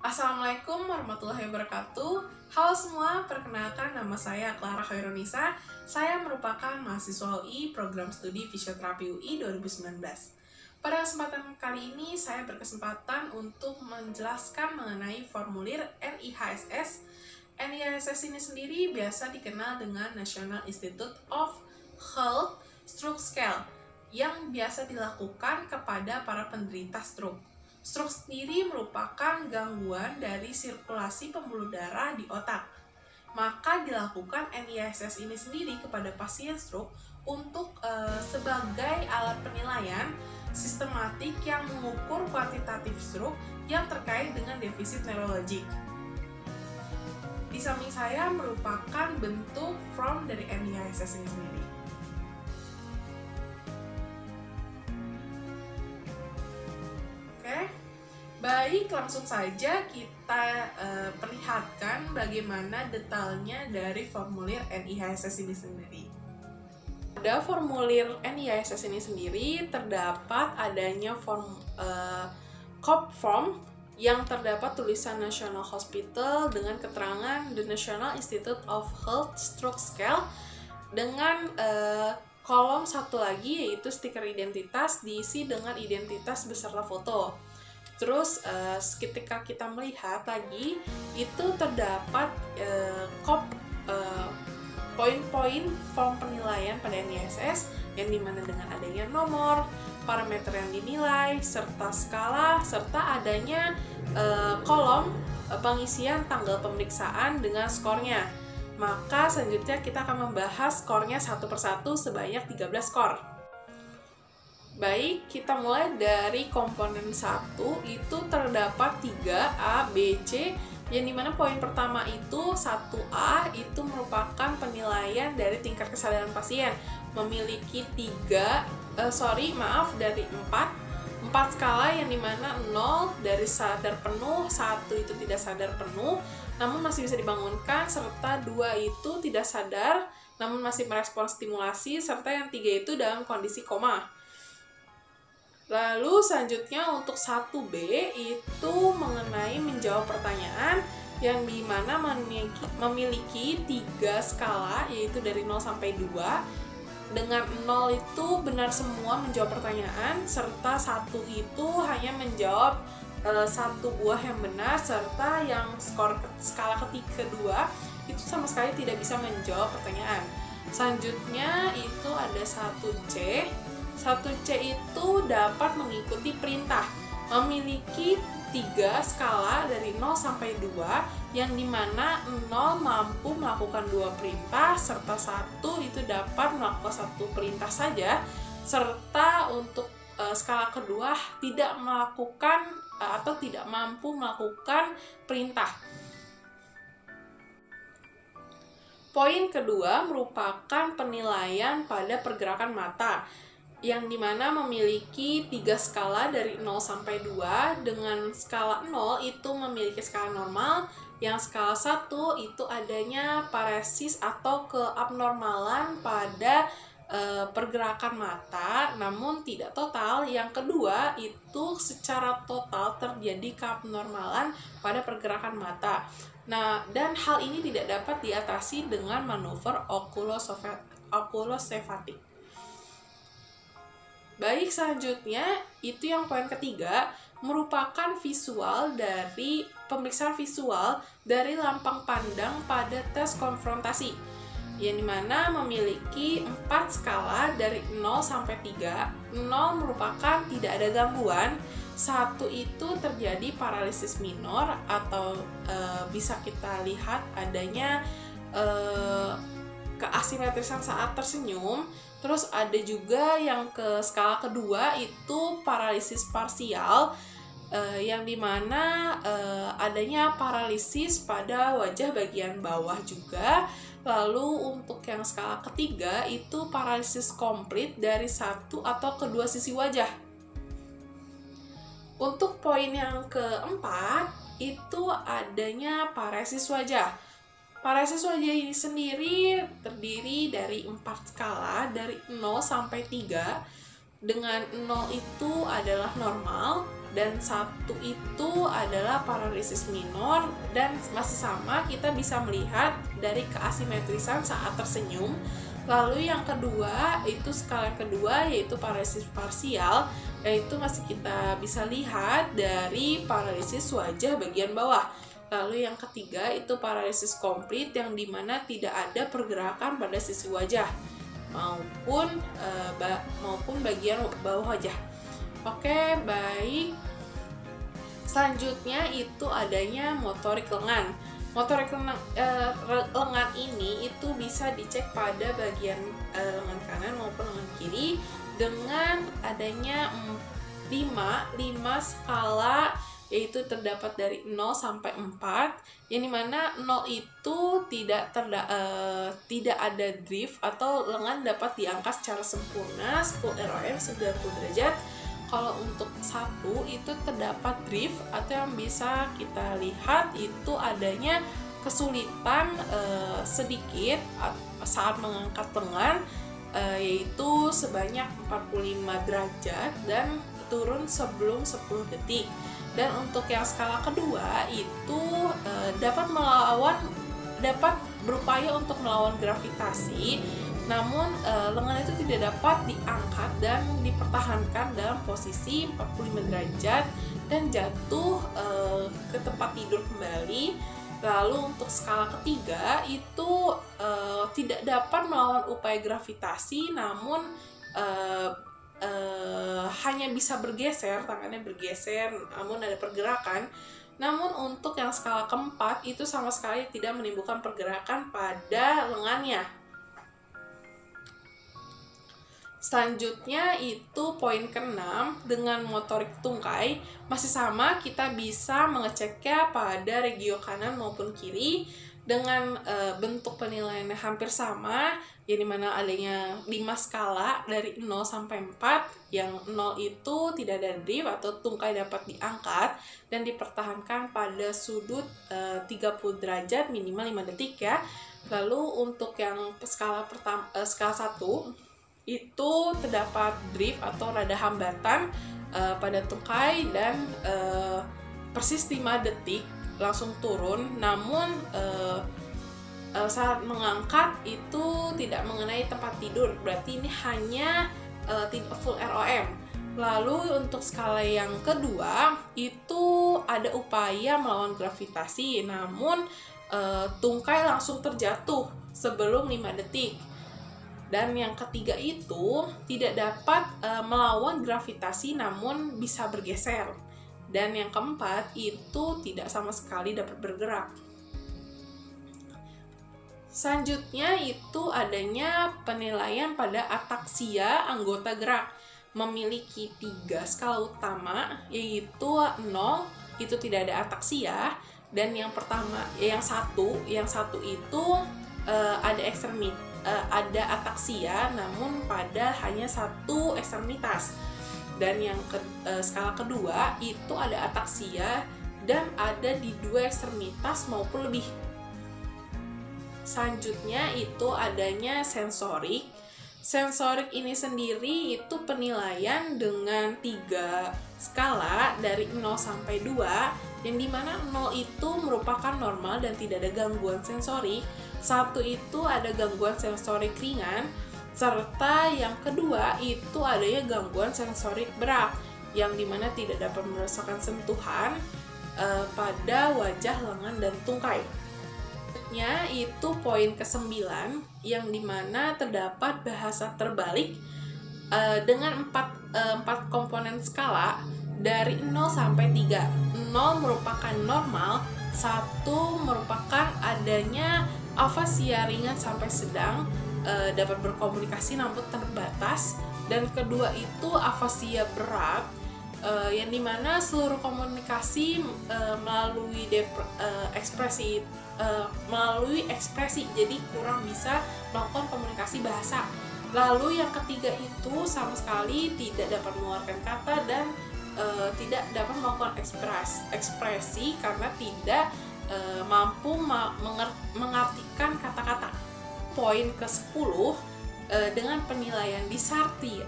Assalamualaikum warahmatullahi wabarakatuh. Halo semua, perkenalkan nama saya Clara Khairunisa. Saya merupakan mahasiswa UI Program Studi Fisioterapi UI 2019. Pada kesempatan kali ini, saya berkesempatan untuk menjelaskan mengenai formulir NIHSS. NIHSS ini sendiri biasa dikenal dengan National Institute of Health Stroke Scale yang biasa dilakukan kepada para penderita stroke. Stroke sendiri merupakan gangguan dari sirkulasi pembuluh darah di otak. Maka dilakukan NIHSS ini sendiri kepada pasien stroke untuk sebagai alat penilaian sistematik yang mengukur kuantitatif stroke yang terkait dengan defisit neurologik. Di samping saya merupakan bentuk form dari NIHSS ini sendiri. Baik, langsung saja kita perlihatkan bagaimana detailnya dari formulir NIHSS ini sendiri. Pada formulir NIHSS ini sendiri terdapat adanya COP form yang terdapat tulisan National Hospital dengan keterangan The National Institute of Health Stroke Scale dengan kolom satu lagi yaitu stiker identitas diisi dengan identitas beserta foto. Terus ketika kita melihat lagi itu terdapat poin-poin form penilaian pada NIHSS yang dimana dengan adanya nomor, parameter yang dinilai, serta skala, serta adanya kolom pengisian tanggal pemeriksaan dengan skornya. Maka selanjutnya kita akan membahas skornya satu persatu sebanyak 13 skor. Baik, kita mulai dari komponen 1, itu terdapat 3A, B, C, yang dimana poin pertama itu 1A, itu merupakan penilaian dari tingkat kesadaran pasien, memiliki dari 4 skala yang dimana 0 dari sadar penuh, 1 itu tidak sadar penuh, namun masih bisa dibangunkan, serta 2 itu tidak sadar, namun masih merespon stimulasi, serta yang 3 itu dalam kondisi koma. Lalu selanjutnya untuk 1B itu mengenai menjawab pertanyaan yang dimana memiliki 3 skala yaitu dari 0 sampai 2. Dengan 0 itu benar semua menjawab pertanyaan, serta 1 itu hanya menjawab 1 buah yang benar, serta yang skala kedua itu sama sekali tidak bisa menjawab pertanyaan. Selanjutnya itu ada 1C. 1C itu dapat mengikuti perintah, memiliki 3 skala dari 0 sampai 2, yang dimana 0 mampu melakukan 2 perintah, serta 1 itu dapat melakukan 1 perintah saja, serta untuk skala kedua tidak melakukan atau tidak mampu melakukan perintah. Poin kedua merupakan penilaian pada pergerakan mata, yang dimana memiliki 3 skala dari 0 sampai 2, dengan skala 0 itu memiliki skala normal, yang skala 1 itu adanya paresis atau keabnormalan pada pergerakan mata, namun tidak total. Yang kedua itu secara total terjadi keabnormalan pada pergerakan mata. Nah, dan hal ini tidak dapat diatasi dengan manuver okulosefatik. Baik, selanjutnya itu yang poin ketiga merupakan pemeriksaan visual dari lampang pandang pada tes konfrontasi, yang dimana memiliki 4 skala dari 0 sampai 3. 0 merupakan tidak ada gangguan, 1 itu terjadi paralisis minor atau bisa kita lihat adanya keasimetrisan saat tersenyum. Terus ada juga yang ke skala kedua itu paralisis parsial, yang dimana adanya paralisis pada wajah bagian bawah juga. Lalu untuk yang skala ketiga itu paralisis komplit dari satu atau kedua sisi wajah. Untuk poin yang keempat itu adanya paresis wajah. Paresis wajah ini sendiri terdiri dari 4 skala dari 0 sampai 3. Dengan 0 itu adalah normal, dan satu itu adalah paralisis minor, dan masih sama kita bisa melihat dari keasimetrisan saat tersenyum. Lalu yang kedua itu skala kedua yaitu paralisis parsial, yaitu masih kita bisa lihat dari paralisis wajah bagian bawah. Lalu yang ketiga itu paralisis komplit yang dimana tidak ada pergerakan pada sisi wajah maupun bagian bawah wajah. Oke, baik. Selanjutnya itu adanya motorik lengan. Motorik lengan ini itu bisa dicek pada bagian lengan kanan maupun lengan kiri dengan adanya 5 skala, yaitu terdapat dari 0 sampai 4, yang dimana 0 itu tidak ada drift atau lengan dapat diangkat secara sempurna full ROM 90 derajat. Kalau untuk 1 itu terdapat drift atau yang bisa kita lihat itu adanya kesulitan sedikit saat mengangkat lengan, yaitu sebanyak 45 derajat dan turun sebelum 10 detik. Dan untuk yang skala kedua itu dapat berupaya untuk melawan gravitasi, namun lengan itu tidak dapat diangkat dan dipertahankan dalam posisi 45 derajat dan jatuh ke tempat tidur kembali. Lalu untuk skala ketiga itu tidak dapat melawan upaya gravitasi, namun hanya bisa bergeser, tangannya bergeser namun ada pergerakan. Namun untuk yang skala keempat itu sama sekali tidak menimbulkan pergerakan pada lengannya. Selanjutnya itu poin ke-6 dengan motorik tungkai. Masih sama, kita bisa mengeceknya pada regio kanan maupun kiri dengan bentuk penilaiannya hampir sama, yang dimana adanya 5 skala dari 0 sampai 4, yang 0 itu tidak ada drift atau tungkai dapat diangkat dan dipertahankan pada sudut 30 derajat minimal 5 detik ya. Lalu untuk yang skala 1 itu terdapat drift atau rada hambatan pada tungkai dan persis 5 detik langsung turun, namun saat mengangkat itu tidak mengenai tempat tidur, berarti ini hanya tidak full ROM. Lalu untuk skala yang kedua itu ada upaya melawan gravitasi, namun tungkai langsung terjatuh sebelum 5 detik. Dan yang ketiga itu tidak dapat melawan gravitasi namun bisa bergeser. Dan yang keempat itu tidak sama sekali dapat bergerak. Selanjutnya itu adanya penilaian pada ataksia anggota gerak. Memiliki 3 skala utama, yaitu 0 itu tidak ada ataksia, dan yang satu itu ada ataksia namun pada hanya 1 ekstremitas. Dan yang skala kedua itu ada ataksia dan ada di 2 ekstremitas maupun lebih. Selanjutnya itu adanya sensorik. Sensorik ini sendiri itu penilaian dengan 3 skala dari 0 sampai 2, yang dimana 0 itu merupakan normal dan tidak ada gangguan sensorik, 1 itu ada gangguan sensorik ringan, serta yang kedua itu adanya gangguan sensorik berat, yang dimana tidak dapat merasakan sentuhan pada wajah, lengan, dan tungkai. Selanjutnya itu poin ke-9, yang dimana terdapat bahasa terbalik dengan 4 komponen skala dari 0 sampai 3. 0 merupakan normal, 1 merupakan adanya afasia ringan sampai sedang, dapat berkomunikasi namun terbatas, dan kedua itu afasia berat, yang dimana seluruh komunikasi melalui ekspresi, jadi kurang bisa melakukan komunikasi bahasa. Lalu yang ketiga itu sama sekali tidak dapat mengeluarkan kata dan tidak dapat melakukan ekspresi karena tidak mampu mengartikan kata-kata. Poin ke-10 dengan penilaian disartria,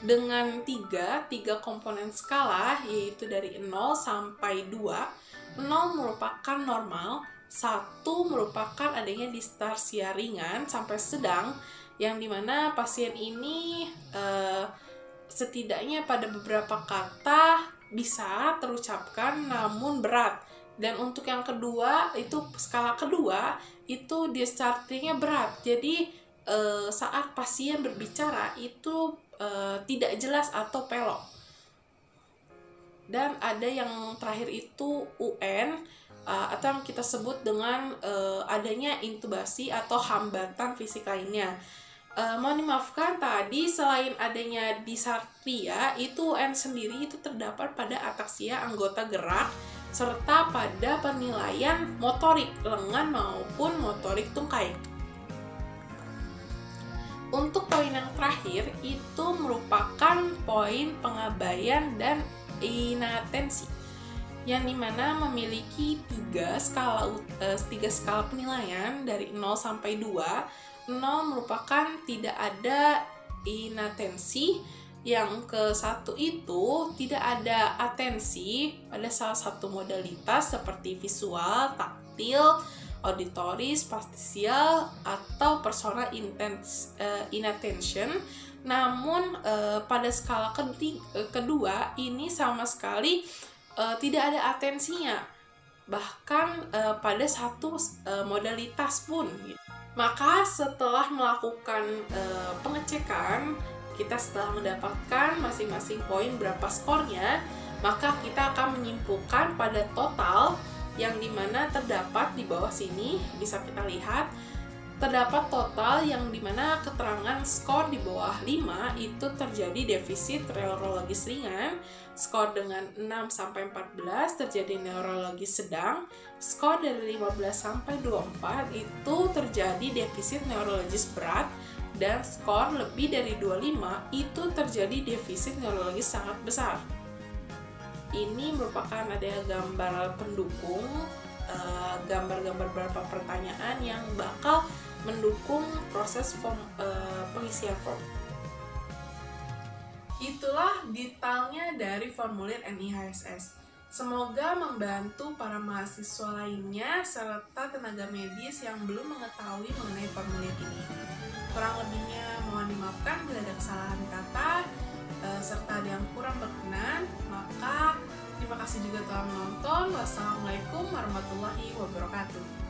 dengan tiga komponen skala, yaitu dari 0 sampai 2. 0 merupakan normal, 1 merupakan adanya distarsia ringan sampai sedang, yang dimana pasien ini setidaknya pada beberapa kata bisa terucapkan namun berat. Dan untuk yang kedua, itu skala kedua, itu distarsianya berat. Jadi saat pasien berbicara itu tidak jelas atau pelok. Dan ada yang terakhir itu UN, atau yang kita sebut dengan adanya intubasi atau hambatan fisik lainnya. Mohon dimaafkan tadi, selain adanya disartria, itu UN sendiri itu terdapat pada ataksia anggota gerak serta pada penilaian motorik lengan maupun motorik tungkai. Untuk poin yang terakhir itu merupakan poin pengabaian dan inatensi, yang dimana memiliki tiga skala penilaian dari 0 sampai 2. 0 merupakan tidak ada inatensi, yang ke-1 itu tidak ada atensi pada salah satu modalitas seperti visual, taktil, auditory, spasial, atau personal inattention. Namun pada skala kedua ini sama sekali tidak ada atensinya, bahkan pada satu modalitas pun. Maka setelah melakukan pengecekan, kita setelah mendapatkan masing-masing poin berapa skornya, maka kita akan menyimpulkan pada total, yang dimana terdapat di bawah sini bisa kita lihat, terdapat total yang dimana keterangan skor di bawah 5 itu terjadi defisit neurologis ringan, skor dengan 6 sampai 14 terjadi neurologis sedang, skor dari 15 sampai 24 itu terjadi defisit neurologis berat, dan skor lebih dari 25 itu terjadi defisit neurologis sangat besar. Ini merupakan ada gambar pendukung, gambar-gambar beberapa pertanyaan yang bakal mendukung proses pengisian form. Itulah detailnya dari formulir NIHSS. Semoga membantu para mahasiswa lainnya serta tenaga medis yang belum mengetahui mengenai formulir ini. Kurang lebihnya mohon dimaafkan bila ada kesalahan kata serta ada yang kurang berkenan. Maka terima kasih juga telah menonton. Wassalamualaikum warahmatullahi wabarakatuh.